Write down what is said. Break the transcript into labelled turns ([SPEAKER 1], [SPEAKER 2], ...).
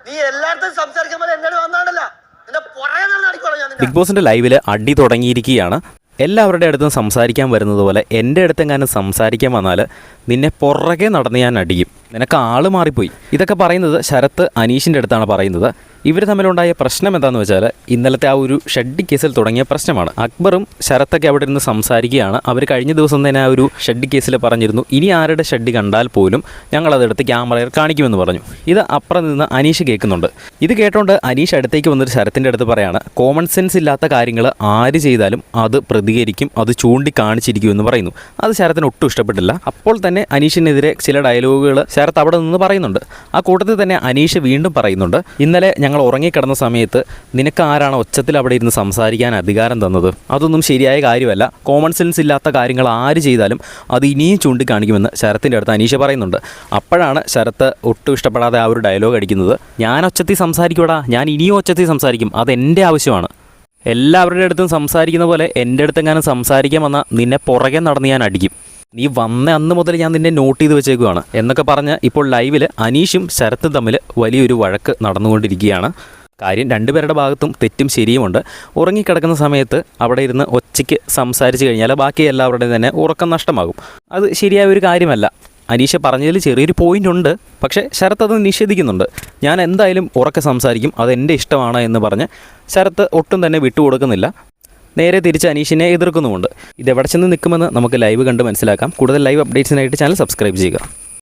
[SPEAKER 1] നീ എല്ലായിടത്തും സംസാരിക്കുമ്പോൾ എന്നോട് വന്നാണല്ലോ എന്റെ പുറകെ നടക്കോളാം ഞാൻ.
[SPEAKER 2] ബിഗ് ബോസിന്റെ ലൈവില് അടി തുടങ്ങിയിരിക്കുകയാണ്. എല്ലാവരുടെ അടുത്തും സംസാരിക്കാൻ വരുന്നത് പോലെ എൻ്റെ അടുത്തെങ്ങാനും സംസാരിക്കാൻ വന്നാൽ നിന്നെ പുറകെ നടന്ന് ഞാൻ അടിക്കും, നിനക്ക് ആൾ മാറിപ്പോയി. ഇതൊക്കെ പറയുന്നത് ശരത്ത് അനീഷിൻ്റെ അടുത്താണ് പറയുന്നത്. ഇവർ തമ്മിലുണ്ടായ പ്രശ്നം എന്താണെന്ന് വെച്ചാൽ ഇന്നലത്തെ ആ ഒരു ഷഡ്ഡി കേസിൽ തുടങ്ങിയ പ്രശ്നമാണ്. അക്ബറും ശരത്തൊക്കെ അവിടെ ഇരുന്ന് സംസാരിക്കുകയാണ്. അവർ കഴിഞ്ഞ ദിവസം തന്നെ ആ ഒരു ഷഡ്ഡി കേസിൽ പറഞ്ഞിരുന്നു, ഇനി ആരുടെ ഷഡ്ഡി കണ്ടാൽ പോലും ഞങ്ങളതെടുത്ത് ക്യാമറയിൽ കാണിക്കുമെന്ന് പറഞ്ഞു. ഇത് അപ്പുറം നിന്ന് അനീഷ് കേൾക്കുന്നുണ്ട്. ഇത് കേട്ടോണ്ട് അനീഷ് അടുത്തേക്ക് വന്നിട്ട് ശരത്തിൻ്റെ അടുത്ത് പറയാണ്, കോമൺ സെൻസ് ഇല്ലാത്ത കാര്യങ്ങൾ ആര് ചെയ്താലും അത് പ്രതികരിക്കും, അത് ചൂണ്ടിക്കാണിച്ചിരിക്കുമെന്ന് പറയുന്നു. അത് ശരത്തിന് ഒട്ടും ഇഷ്ടപ്പെട്ടില്ല. അപ്പോൾ തന്നെ അനീഷിനെതിരെ ചില ഡയലോഗുകൾ ശരത്ത് അവിടെ നിന്ന് പറയുന്നുണ്ട്. ആ കൂട്ടത്തിൽ തന്നെ അനീഷ് വീണ്ടും പറയുന്നുണ്ട്, ഇന്നലെ ഞങ്ങൾ ഉറങ്ങിക്കിടന്ന സമയത്ത് നിനക്ക് ആരാണ് ഒച്ചത്തിൽ അവിടെ ഇരുന്ന് സംസാരിക്കാൻ അധികാരം തന്നത്? അതൊന്നും ശരിയായ കാര്യമല്ല. കോമൺ സെൻസ് ഇല്ലാത്ത കാര്യങ്ങൾ ആര് ചെയ്താലും അത് ഇനിയും ചൂണ്ടിക്കാണിക്കുമെന്ന് ശരത്തിൻ്റെ അടുത്ത് അനീഷ് പറയുന്നുണ്ട്. അപ്പോഴാണ് ശരത്ത് ഒട്ടും ഇഷ്ടപ്പെടാതെ ആ ഒരു ഡയലോഗ് അടിക്കുന്നത്, ഞാൻ ഒച്ചത്തിൽ സംസാരിക്കൂടാ, ഞാൻ ഇനിയും ഒച്ചത്തിൽ സംസാരിക്കും, അതെൻ്റെ ആവശ്യമാണ്. എല്ലാവരുടെ അടുത്തും സംസാരിക്കുന്ന പോലെ എൻ്റെ അടുത്തെങ്ങാനും സംസാരിക്കാൻ വന്നാൽ നിന്നെ പുറകെ നടന്ന് ഞാൻ അടിക്കും, നീ വന്ന അന്ന് മുതൽ ഞാൻ നിന്നെ നോട്ട് ചെയ്ത് വെച്ചേക്കുവാണ് എന്നൊക്കെ പറഞ്ഞ് ഇപ്പോൾ ലൈവിൽ അനീഷും ശരത്തും തമ്മിൽ വലിയൊരു വഴക്ക് നടന്നുകൊണ്ടിരിക്കുകയാണ്. കാര്യം രണ്ടുപേരുടെ ഭാഗത്തും തെറ്റും ശരിയുമുണ്ട്. ഉറങ്ങിക്കിടക്കുന്ന സമയത്ത് അവിടെ ഇരുന്ന് ഒച്ചയ്ക്ക് സംസാരിച്ച് കഴിഞ്ഞാൽ ബാക്കി എല്ലാവരുടെയും തന്നെ ഉറക്കം നഷ്ടമാകും. അത് ശരിയായ ഒരു കാര്യമല്ല. അനീഷ പറഞ്ഞതിൽ ചെറിയൊരു പോയിൻ്റ് ഉണ്ട്, പക്ഷേ ശരത്ത് അത് നിഷേധിക്കുന്നുണ്ട്. ഞാൻ എന്തായാലും ഉറക്കെ സംസാരിക്കും, അതെൻ്റെ ഇഷ്ടമാണ് എന്ന് പറഞ്ഞ് ശരത്ത് ഒട്ടും തന്നെ വിട്ടുകൊടുക്കുന്നില്ല. നേരെ തിരിച്ച് അനീഷിനെ എതിർക്കുന്നുമുണ്ട്. ഇതെവിടെ ചെന്ന് നിൽക്കുമെന്ന് നമുക്ക് ലൈവ് കണ്ട് മനസ്സിലാക്കാം. കൂടുതൽ ലൈവ് അപ്ഡേറ്റ്സിനായിട്ട് ചാനൽ സബ്സ്ക്രൈബ് ചെയ്യുക.